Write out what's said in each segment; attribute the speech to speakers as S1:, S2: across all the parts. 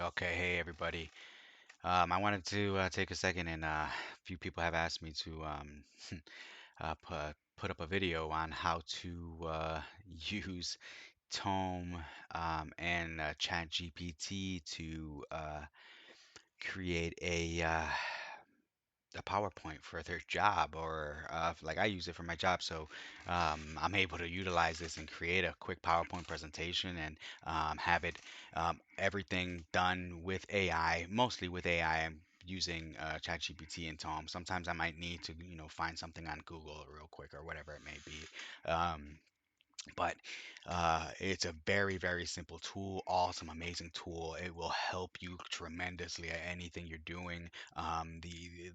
S1: Okay, hey everybody. I wanted to take a second, and a few people have asked me to put up a video on how to use Tome and Chat GPT to create a PowerPoint for their job, or like I use it for my job. So I'm able to utilize this and create a quick PowerPoint presentation and have it everything done with AI, mostly with AI. I'm using ChatGPT and Tom. Sometimes I might need to, find something on Google real quick or whatever it may be. But it's a very, very simple tool, awesome, amazing tool. It will help you tremendously at anything you're doing.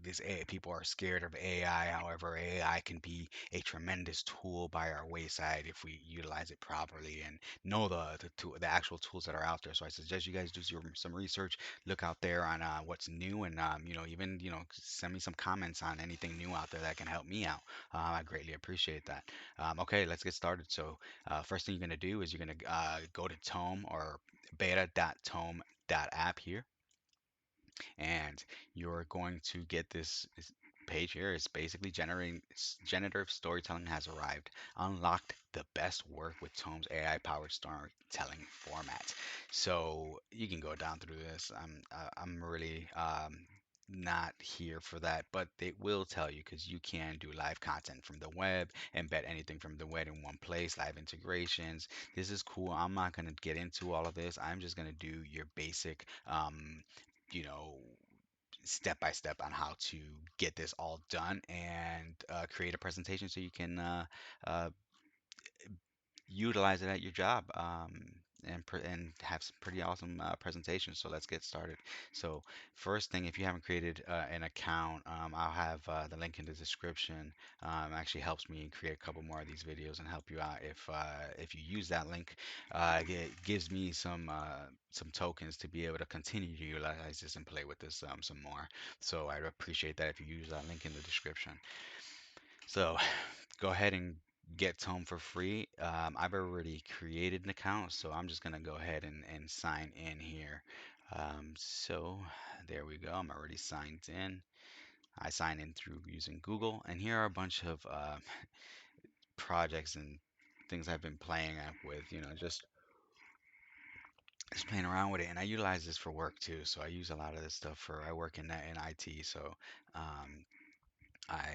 S1: This AI, people are scared of AI. However, AI can be a tremendous tool by our wayside if we utilize it properly and know the actual tools that are out there. So I suggest you guys do some research, look out there on what's new, and even send me some comments on anything new out there that can help me out. I greatly appreciate that. Okay, let's get started. So first thing you're going to do is you're going to go to Tome or beta.tome.app here, and you're going to get this page here. It's basically generative storytelling has arrived. Unlocked the best work with Tome's AI-powered storytelling format. So you can go down through this. I'm really not here for that, but they will tell you because you can do live content from the web, embed anything from the web in one place, live integrations. This is cool. I'm not going to get into all of this. I'm just going to do your basic you know, step by step on how to get this all done and create a presentation so you can uh, utilize it at your job and have some pretty awesome presentations. So let's get started. So first thing, if you haven't created an account, I'll have the link in the description. Actually helps me create a couple more of these videos and help you out if you use that link. It gives me some tokens to be able to continue to utilize this and play with this some more. So I'd appreciate that if you use that link in the description. So go ahead and get Tome for free. I've already created an account, so I'm just gonna go ahead and sign in here. So there we go. I'm already signed in. I sign in through using Google, and here are a bunch of projects and things I've been playing with. Just playing around with it, and I utilize this for work too. So I use a lot of this stuff for I work in IT, so um, I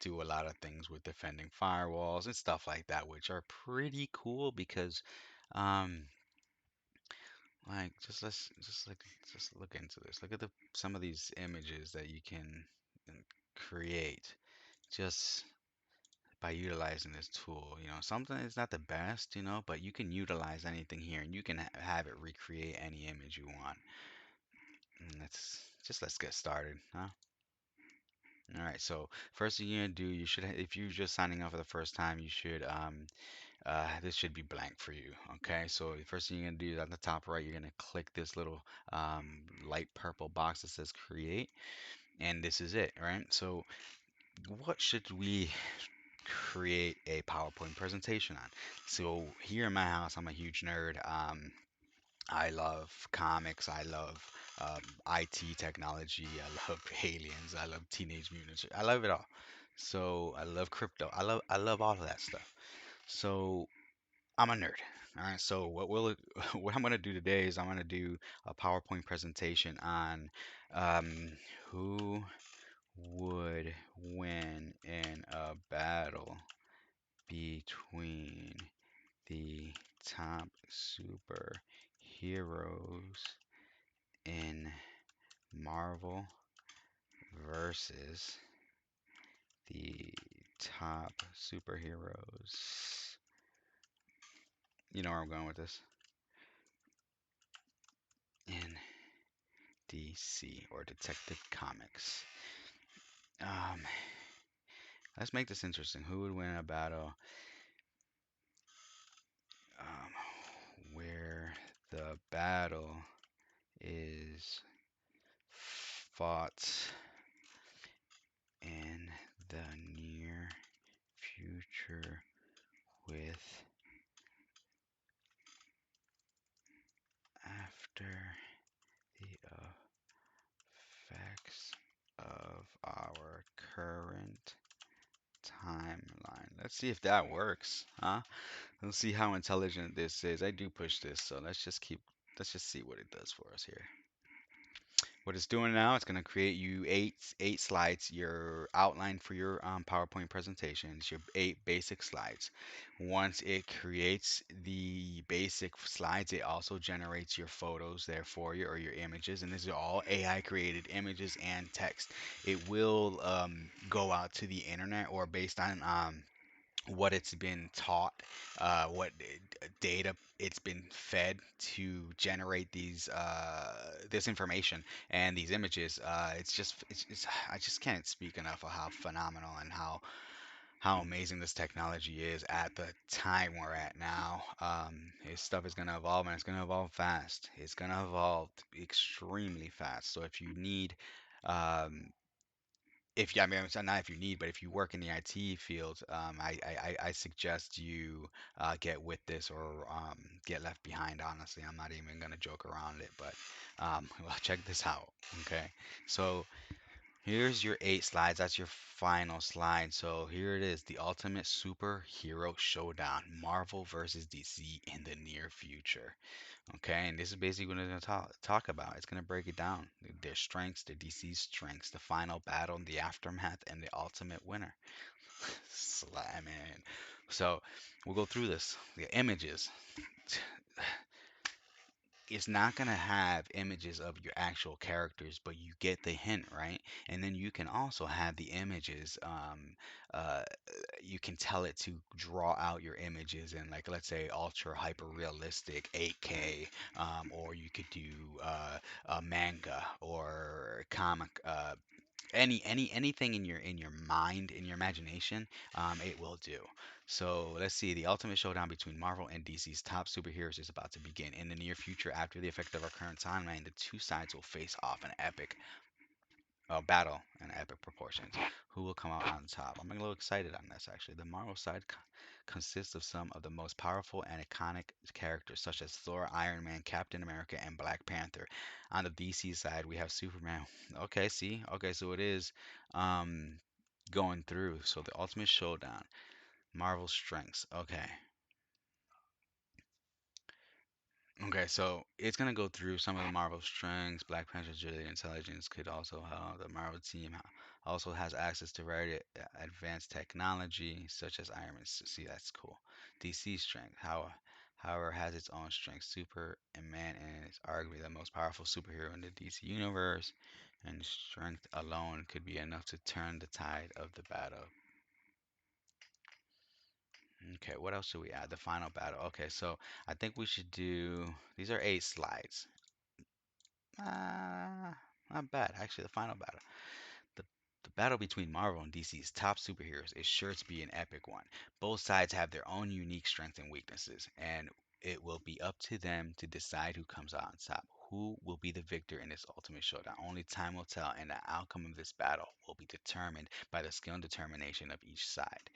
S1: do a lot of things with defending firewalls and stuff like that, which are pretty cool because, um, like, just look into this. Look at some of these images that you can create just by utilizing this tool. Something is not the best, but you can utilize anything here, and you can have it recreate any image you want. And let's get started, huh? All right, so first thing you're gonna do, if you're just signing up for the first time, you should this should be blank for you. Okay, so the first thing you're gonna do is on the top right, you're gonna click this little light purple box that says create, and this is it, right? So what should we create a PowerPoint presentation on? So here in my house, I'm a huge nerd. I love comics. I love IT technology. I love aliens. I love Teenage Mutants. I love it all. So I love crypto. I love all of that stuff. So I'm a nerd. All right. So what I'm gonna do today is I'm gonna do a PowerPoint presentation on who would win in a battle between the top superheroes in Marvel versus the top superheroes. You know where I'm going with this? In DC or Detective Comics. Um, let's make this interesting. Who would win a battle where the battle is fought in the near future with after current timeline. Let's see if that works, huh? Let's see how intelligent this is. I do push this, so let's just see what it does for us here. What it's doing now, it's going to create you eight slides, your outline for your PowerPoint presentations, your 8 basic slides. Once it creates the basic slides, it also generates your photos there for you or your images, and these are all AI created images and text. It will go out to the internet or based on what it's been taught, what data it's been fed to generate this information and these images. I just can't speak enough of how phenomenal and how amazing this technology is at the time we're at now. This stuff is going to evolve and it's going to evolve fast. It's going to evolve extremely fast. So if you need um, if you, I mean, it's not if you need, but if you work in the IT field, I suggest you get with this or get left behind. Honestly, I'm not even gonna joke around it, but well, check this out. Okay, so here's your 8 slides. That's your final slide. So here it is, the ultimate superhero showdown: Marvel versus DC in the near future. Okay, and this is basically what it's going to talk about. It's going to break it down. Their strengths, their DC's strengths, the final battle, the aftermath, and the ultimate winner. Slamming. So we'll go through this. The images. It's not going to have images of your actual characters, but you get the hint, right? And then you can also have the images. Uh, you can tell it to draw out your images in, like, let's say, ultra hyper realistic 8K, or you could do a manga or comic. Anything in your mind, in your imagination, it will do. So let's see. The ultimate showdown between Marvel and DC's top superheroes is about to begin. In the near future, after the effect of our current timeline, the two sides will face off an epic battle in epic proportions. Who will come out on top? I'm a little excited on this actually. The Marvel side consists of some of the most powerful and iconic characters, such as Thor, Iron Man, Captain America, and Black Panther. On the DC side, we have Superman. Okay, see, okay, so it is um, going through. So the Ultimate Showdown, Marvel strengths. Okay, okay, so it's gonna go through some of the Marvel strengths. Black Panther's agility, intelligence could also help. The Marvel team also has access to very advanced technology, such as Iron Man. See, that's cool. DC strength, however, has its own strength. Superman is arguably the most powerful superhero in the DC universe, and strength alone could be enough to turn the tide of the battle. Okay, what else should we add? The final battle. Okay, so I think we should do. These are 8 slides. Not bad. Actually, the final battle. The, the battle between Marvel and DC's top superheroes is sure to be an epic one. Both sides have their own unique strengths and weaknesses, and it will be up to them to decide who comes out on top. Who will be the victor in this ultimate showdown? Only time will tell, and the outcome of this battle will be determined by the skill and determination of each side.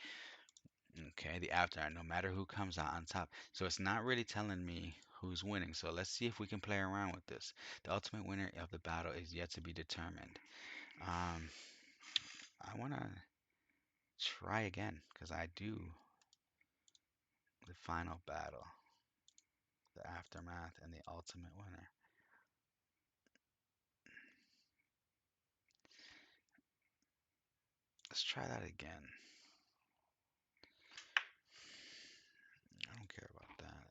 S1: Okay, the after, no matter who comes out on top. So it's not really telling me who's winning. So let's see if we can play around with this. The ultimate winner of the battle is yet to be determined. Um, I want to try again because I do the final battle, the aftermath, and the ultimate winner. Let's try that again. I don't care about that.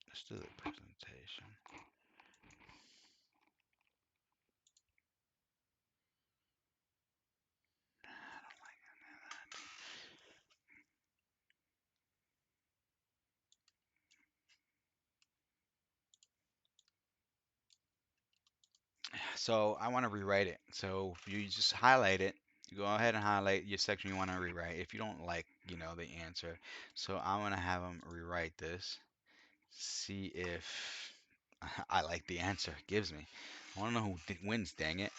S1: Let's do the presentation. So I want to rewrite it. So if you just highlight it, you go ahead and highlight your section you want to rewrite. If you don't like, the answer. So I'm gonna have them rewrite this. See if I like the answer it gives me. I want to know who wins, dang it.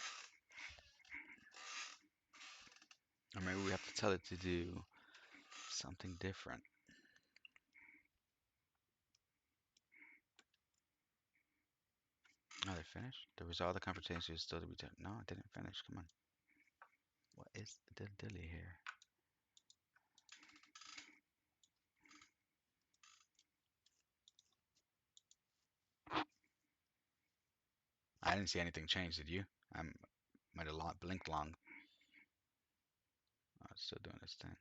S1: Or maybe we have to tell it to do something different. Oh, they finished? The result of the conversation is still to be done. No, it didn't finish. Come on. What is the dilly here? I didn't see anything change, did you? I might have blinked long. Oh, it's still doing this thing.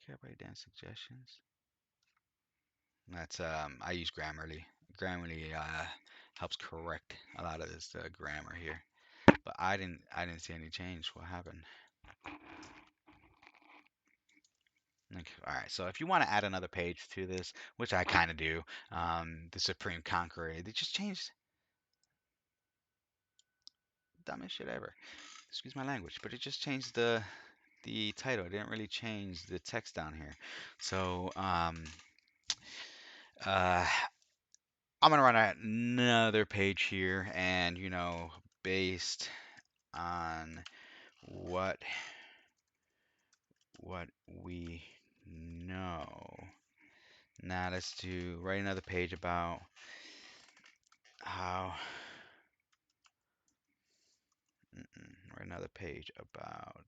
S1: Okay, write down suggestions. That's I use Grammarly. Grammarly helps correct a lot of this grammar here. But I didn't see any change. What happened? Okay, all right. So if you want to add another page to this, which I kind of do, the Supreme Conqueror, they just changed dumbest shit ever. Excuse my language, but it just changed the title. It didn't really change the text down here. So uh, I'm gonna run another page here, and based on what what we know. Now let's write another page about how. Write another page about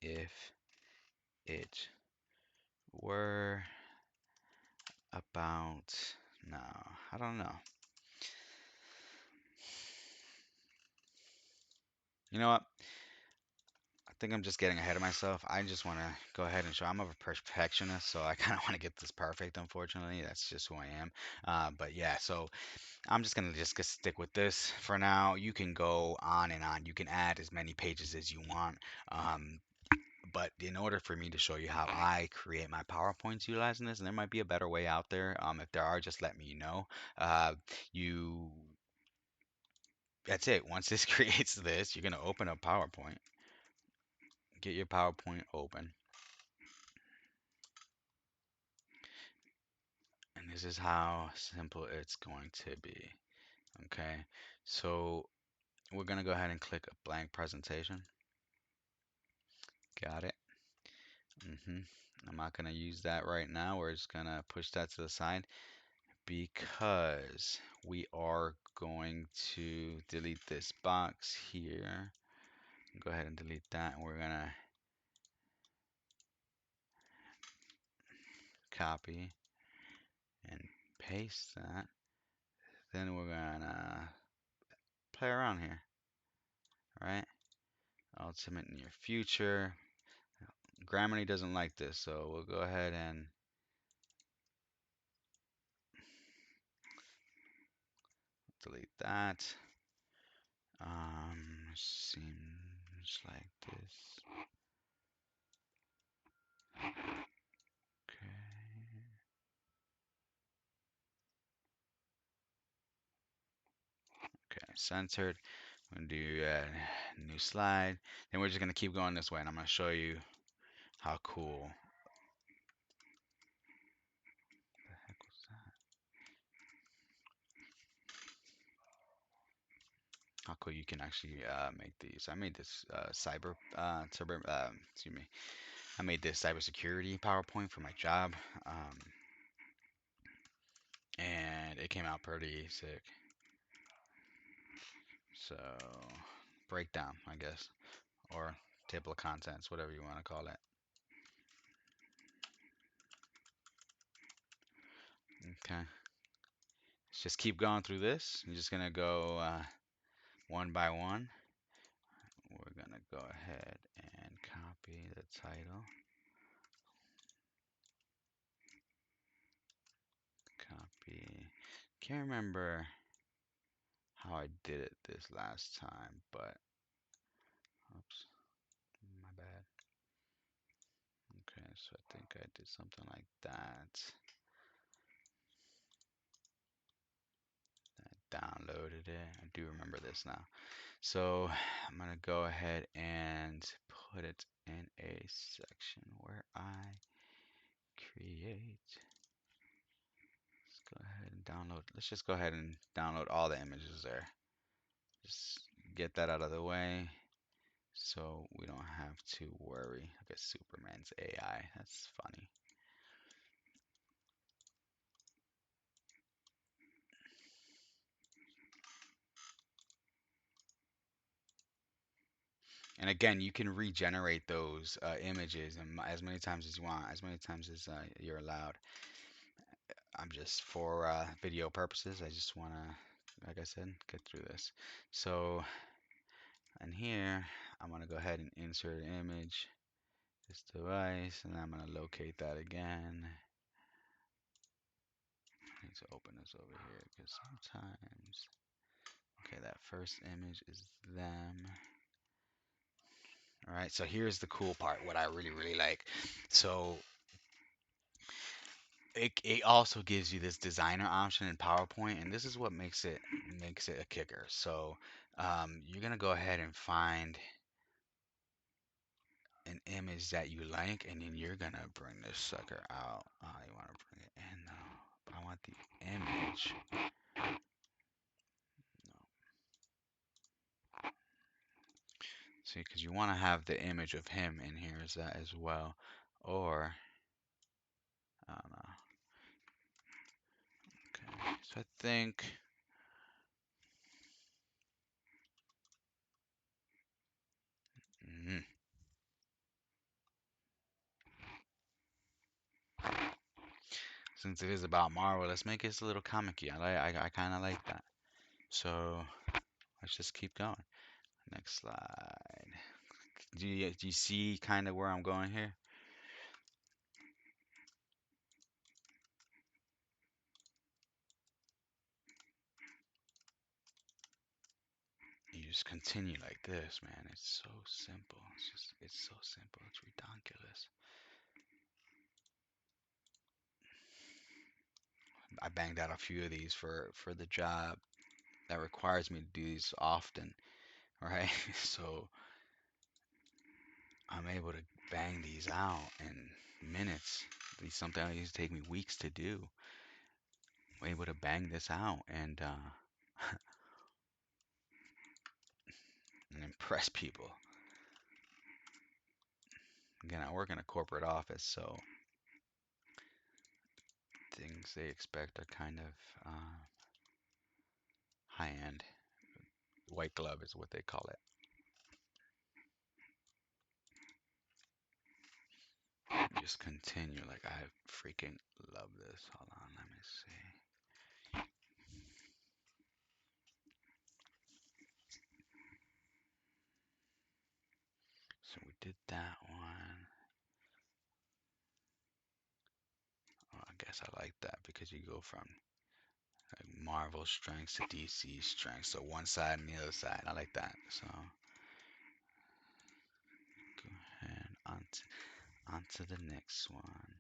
S1: if it were about. No, I don't know. You know what? I think I'm just getting ahead of myself. I just want to go ahead and show I'm a perfectionist, so I kind of want to get this perfect. Unfortunately, that's just who I am. But yeah, so I'm just gonna stick with this for now. You can go on and on. You can add as many pages as you want. Um, but in order for me to show you how I create my PowerPoints utilizing this, and there might be a better way out there. If there are, just let me know. You That's it. Once this creates this, you're gonna open up PowerPoint. Get your PowerPoint open. And this is how simple it's going to be. Okay, so we're gonna go ahead and click a blank presentation. Got it. I'm not gonna use that right now. We're just gonna push that to the side because we are going to delete this box here. Go ahead and delete that, and we're gonna copy and paste that. Then we're gonna play around here, right? Ultimate near future. Grammarly doesn't like this, so we'll go ahead and delete that. Seems like this. Okay. Okay, centered. I'm gonna do a new slide. Then we're just gonna keep going this way, and I'm gonna show you how cool. The heck was that? How cool you can actually make these. I made this excuse me. I made this cybersecurity PowerPoint for my job, um, and it came out pretty sick. So breakdown, I guess, or table of contents, whatever you want to call it. Okay, let's just keep going through this. I'm just gonna go one by one. We're gonna go ahead and copy the title. Copy. Can't remember how I did it this last time, but oops, my bad. Okay, so I think I did something like that. I downloaded it. I do remember this now. So I'm gonna go ahead and put it in a section where I create. Let's go ahead and download. Let's just go ahead and download all the images there. Just get that out of the way so we don't have to worry. I guess Superman's AI. That's funny. And again, you can regenerate those images and as many times as you want, as many times as you're allowed. I'm just for video purposes. I just want to, like I said, get through this. So, and here, I'm going to go ahead and insert an image, this device, and I'm going to locate that again. I need to open this over here because sometimes, okay, that first image is them. All right, so here's the cool part, what I really, really like. So it also gives you this designer option in PowerPoint, and this is what makes it a kicker. So you're gonna go ahead and find an image that you like, and then you're gonna bring this sucker out. You want to bring it in though, but I want the image. No. See, because you want to have the image of him in here as that as well, or I don't know. Okay, so I think. Mhm. Since it is about Marvel, let's make it a little comic-y. I kind of like that. So let's just keep going. Next slide. Do you see kind of where I'm going here? You just continue like this, man. It's so simple. It's so simple. It's ridiculous. I banged out a few of these for the job that requires me to do these often, right? So I'm able to bang these out in minutes. These something that used to take me weeks to do. I'm able to bang this out and impress people. Again, I work in a corporate office, so things they expect are kind of high end. White glove is what they call it. Just continue. Like, I freaking love this. Hold on, let me see. So we did that one. Oh, I guess I like that because you go from like Marvel strengths to DC strengths. So one side and the other side. I like that. So go ahead onto the next one.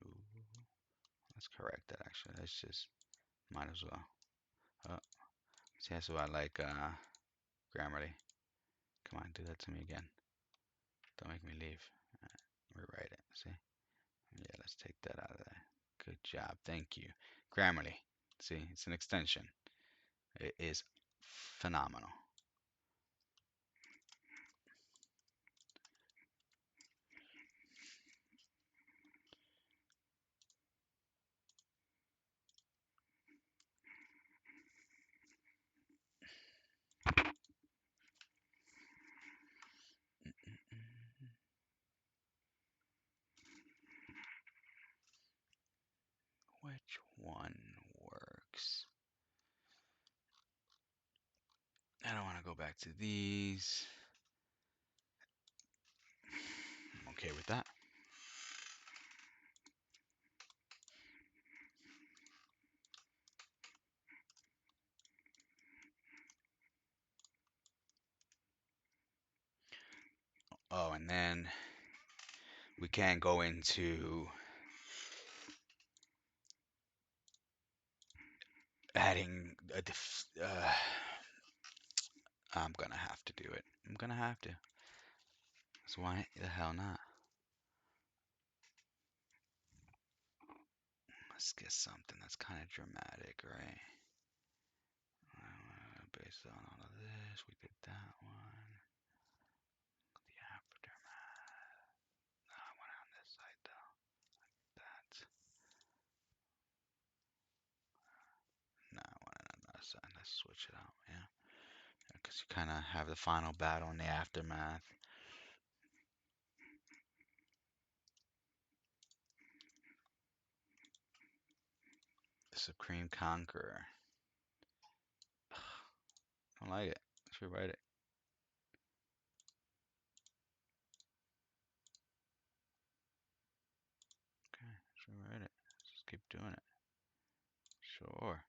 S1: Ooh, let's correct that actually. Let's just might as well. Oh, see, that's what I like Grammarly. Come on, do that to me again. Don't make me leave. Rewrite it. See? Yeah, let's take that out of there. Good job. Thank you. Grammarly. See, it's an extension. It is phenomenal. Which one works? I don't want to go back to these. I'm okay with that. Oh, and then we can go into adding a I'm gonna have to do it. I'm gonna have to. So why the hell not? Let's get something that's kind of dramatic, right? Based on all of this, we did that one. The aftermath. No, I want it on this side though. That. No, I want it on that side. let's switch it out. Yeah, because you kind of have the final battle in the aftermath. The Supreme Conqueror. I don't like it. I should write it. Okay, should write it. Just keep doing it. Sure.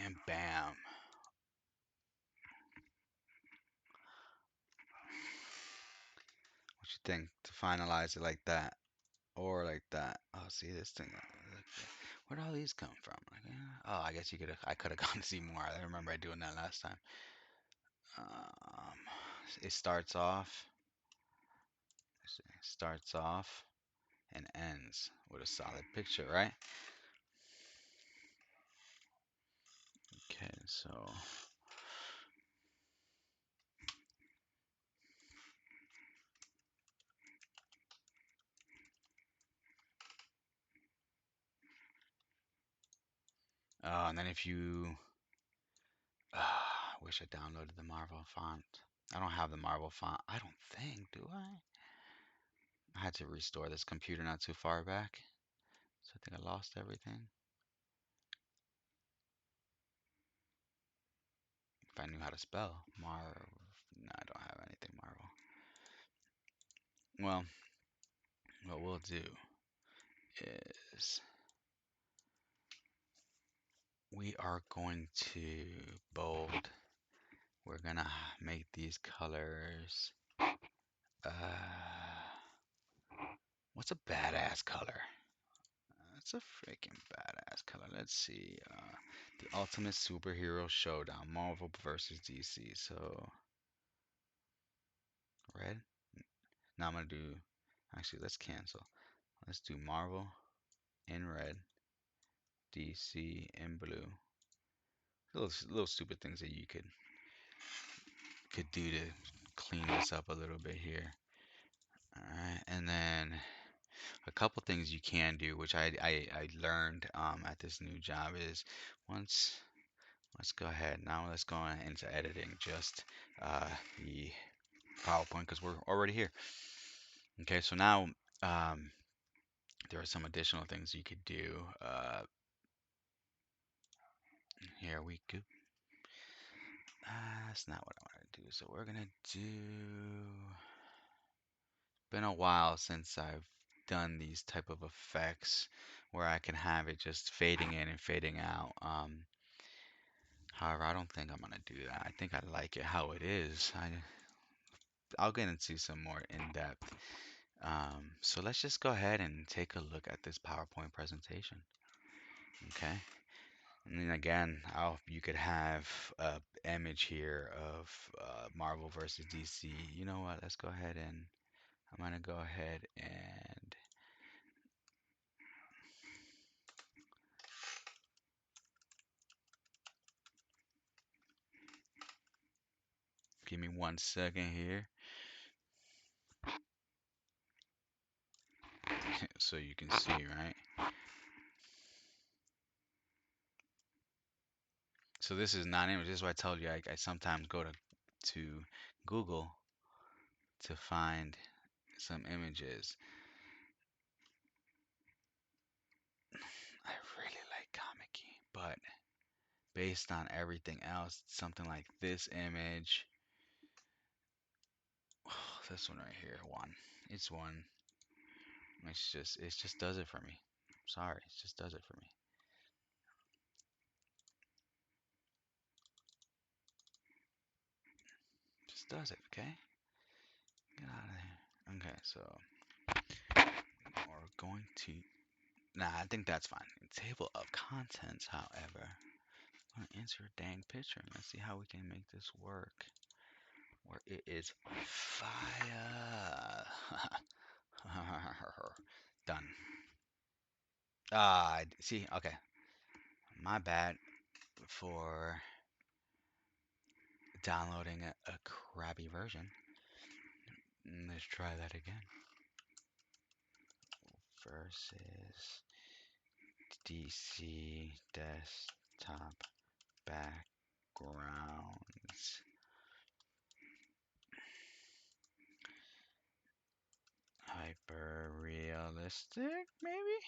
S1: And bam. What you think to finalize it like that? Or like that? Oh, see this thing. Where'd all these come from? Like, oh, I guess you could have. I could have gone to see more. I remember doing that last time. Um, it starts off and ends with a solid picture, right? Okay, so and then if you, I wish I downloaded the Marvel font. I don't have the Marvel font. I don't think, do I? I had to restore this computer not too far back, so I think I lost everything. If I knew how to spell Marv, no, I don't have anything Marvel. Well, what we'll do is we are going to bold. We're gonna make these colors. Uh, what's a badass color? That's a freaking badass color. Let's see. The Ultimate Superhero Showdown, Marvel versus DC. So red. Now I'm gonna do. Actually, let's cancel. Let's do Marvel in red, DC in blue. Little stupid things that you could do to clean this up a little bit here. All right, and then a couple things you can do, which I learned at this new job, is once let's go ahead now. Let's go into editing just the PowerPoint because we're already here. Okay, so now um, there are some additional things you could do. Here we go. That's not what I want to do. So we're gonna do. Been a while since I've done these type of effects where I can have it just fading in and fading out. However, I don't think I'm gonna do that. I think I like it how it is. I'll get into some more in depth. So let's just go ahead and take a look at this PowerPoint presentation. Okay. And then again, you could have a image here of Marvel versus DC. You know what? Let's go ahead and I'm gonna go ahead and give me 1 second here so you can see, right? So this is not image. This is why I told you I sometimes go to Google to find some images. I really like comic but based on everything else, something like this image, this one right here, one. It's one. It just does it for me. Sorry, it just does it for me. Just does it, okay? Get out of there. Okay, so we're going to. Nah, I think that's fine. Table of contents, however, I'm gonna insert a dang picture and let's see how we can make this work. Where it is fire. Done. See, okay, my bad for downloading a crappy version. Let's try that again. Versus DC desktop backgrounds. Hyper realistic, maybe?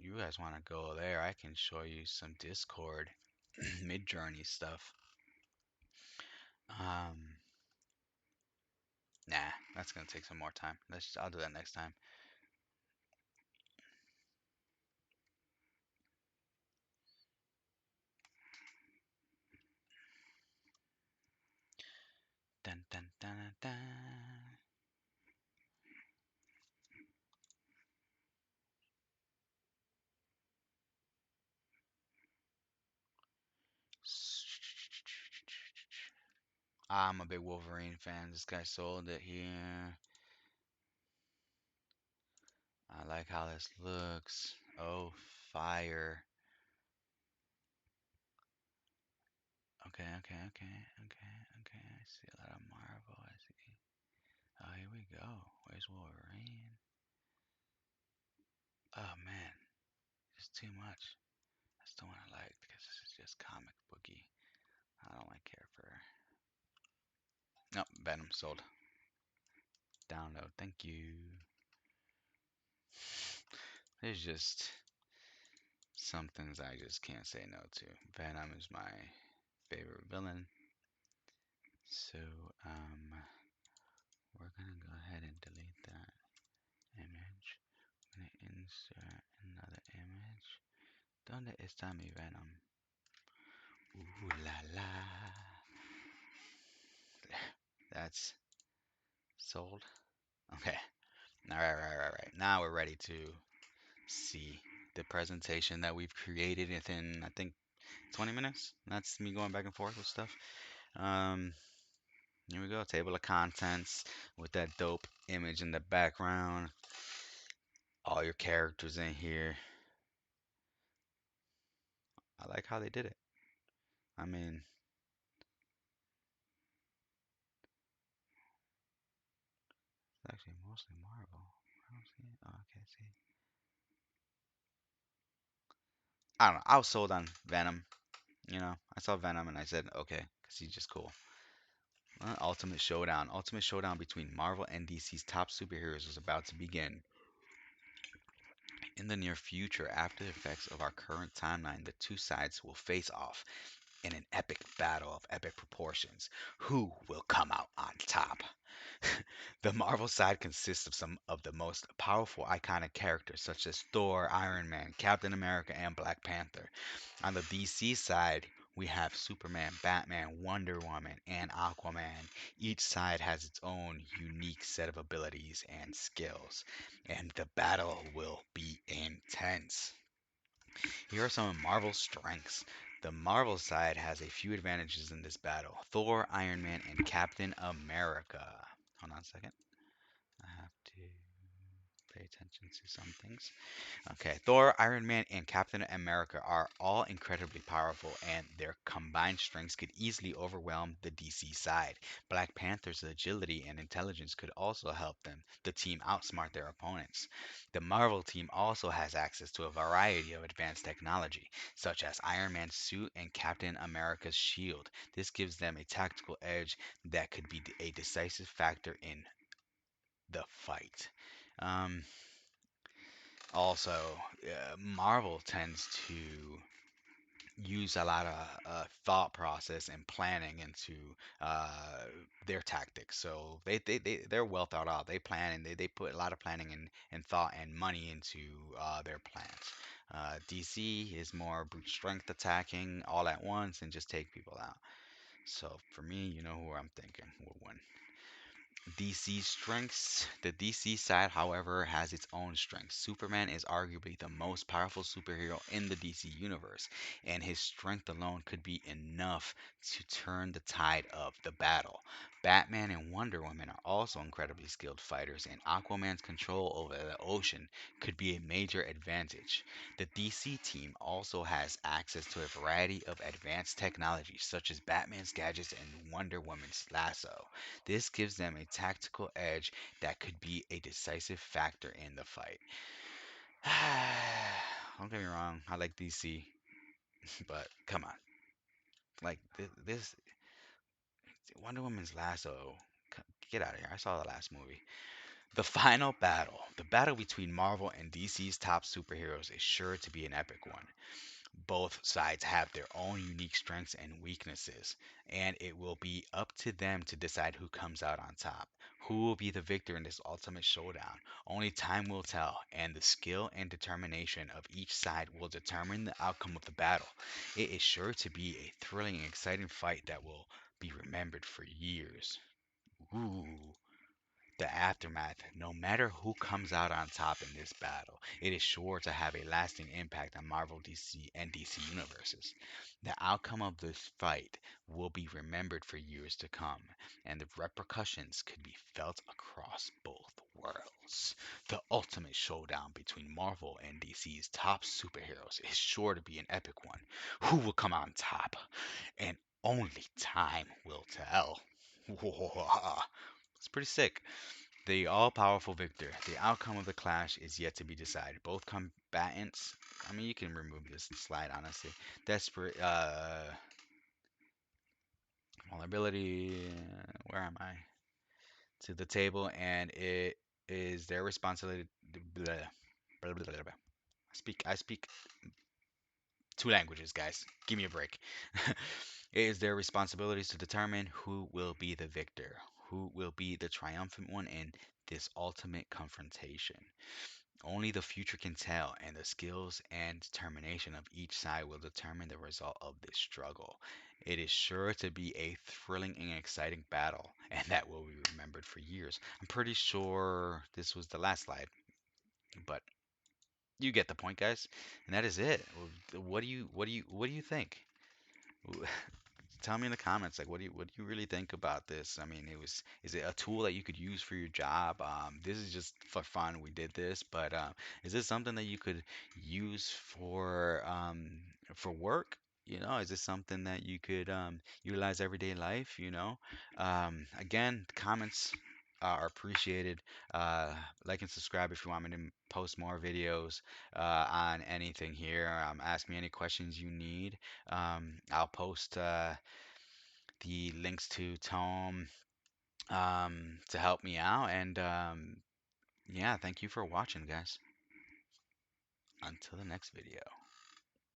S1: You guys want to go there? I can show you some Discord mid-journey stuff. Um, nah, that's gonna take some more time. I'll do that next time. Dun dun dun dun. I'm a big Wolverine fan. This guy sold it here. I like how this looks. Oh, fire. Okay, okay, okay, okay, okay. I see a lot of Marvel. I see. Oh, here we go. Where's Wolverine? Oh man, it's too much. That's the one I like because this is just comic booky. I don't like care for. Nope, Venom sold. Download. Thank you. There's just some things I just can't say no to. Venom is my favorite villain. So, we're gonna go ahead and delete that image. I'm gonna insert another image. Donde está mi Venom? Ooh la la. That's sold. Okay. All right, right, right, right. Now we're ready to see the presentation that we've created within, I think, 20 minutes. That's me going back and forth with stuff. Um, Here we go. Table of contents with that dope image in the background. All your characters in here. I like how they did it. I mean, it's actually mostly Marvel. I don't see it. Oh, okay, see. I don't know. I was sold on Venom. I saw Venom and I said, okay, because he's just cool. Ultimate Showdown. Ultimate Showdown between Marvel and DC's top superheroes is about to begin. In the near future, after the effects of our current timeline, the two sides will face off in an epic battle of epic proportions. Who will come out on top? The Marvel side consists of some of the most powerful iconic characters such as Thor, Iron Man, Captain America, and Black Panther. On the DC side, we have Superman, Batman, Wonder Woman, and Aquaman. Each side has its own unique set of abilities and skills, and the battle will be intense. Here are some of Marvel's strengths. The Marvel side has a few advantages in this battle: Thor, Iron Man, and Captain America. Hold on a second. I have to pay attention to some things. Okay, Thor, Iron Man, and Captain America are all incredibly powerful, and their combined strengths could easily overwhelm the DC side. Black Panther's agility and intelligence could also help the team outsmart their opponents. The Marvel team also has access to a variety of advanced technology, such as Iron Man's suit and Captain America's shield. This gives them a tactical edge that could be a decisive factor in the fight. Um, Marvel tends to use a lot of thought process and planning into uh, their tactics. So they're well thought out. They plan and they put a lot of planning and thought and money into their plans. DC is more brute strength attacking all at once and just take people out. So for me, you know who I'm thinking will win. DC strengths. The DC side, however, has its own strengths. Superman is arguably the most powerful superhero in the DC universe, and his strength alone could be enough to turn the tide of the battle. Batman and Wonder Woman are also incredibly skilled fighters, and Aquaman's control over the ocean could be a major advantage. The DC team also has access to a variety of advanced technology, such as Batman's gadgets and Wonder Woman's lasso. This gives them a tactical edge that could be a decisive factor in the fight. Don't get me wrong, I like DC, but come on. Like, this Wonder Woman's lasso. Get out of here. I saw the last movie. The final battle, the battle between Marvel and DC's top superheroes, is sure to be an epic one. Both sides have their own unique strengths and weaknesses, and it will be up to them to decide who comes out on top. Who will be the victor in this ultimate showdown? Only time will tell, and the skill and determination of each side will determine the outcome of the battle. It is sure to be a thrilling and exciting fight that will be remembered for years. Ooh. The aftermath, no matter who comes out on top in this battle, it is sure to have a lasting impact on Marvel, DC, and DC universes. The outcome of this fight will be remembered for years to come, and the repercussions could be felt across both worlds. The ultimate showdown between Marvel and DC's top superheroes is sure to be an epic one. Who will come on top? And only time will tell. It's pretty sick. The all powerful victor. The outcome of the clash is yet to be decided. Both combatants, I mean, you can remove this slide, honestly. Desperate, vulnerability, where am I? To the table, and it is their responsibility. Blah, blah, blah, blah, blah. I speak two languages, guys. Give me a break. It is their responsibilities to determine who will be the victor, who will be the triumphant one in this ultimate confrontation. Only the future can tell, and the skills and determination of each side will determine the result of this struggle. It is sure to be a thrilling and exciting battle, and that will be remembered for years. I'm pretty sure this was the last slide, but you get the point, guys. And that is it. What do you think? Tell me in the comments, like, what do you really think about this? I mean, is it a tool that you could use for your job? This is just for fun. We did this, but is this something that you could use for work? Is this something that you could utilize everyday life? Again, comments are appreciated. Like and subscribe if you want me to post more videos on anything here. Ask me any questions you need. I'll post the links to Tome to help me out. And yeah, thank you for watching, guys. Until the next video.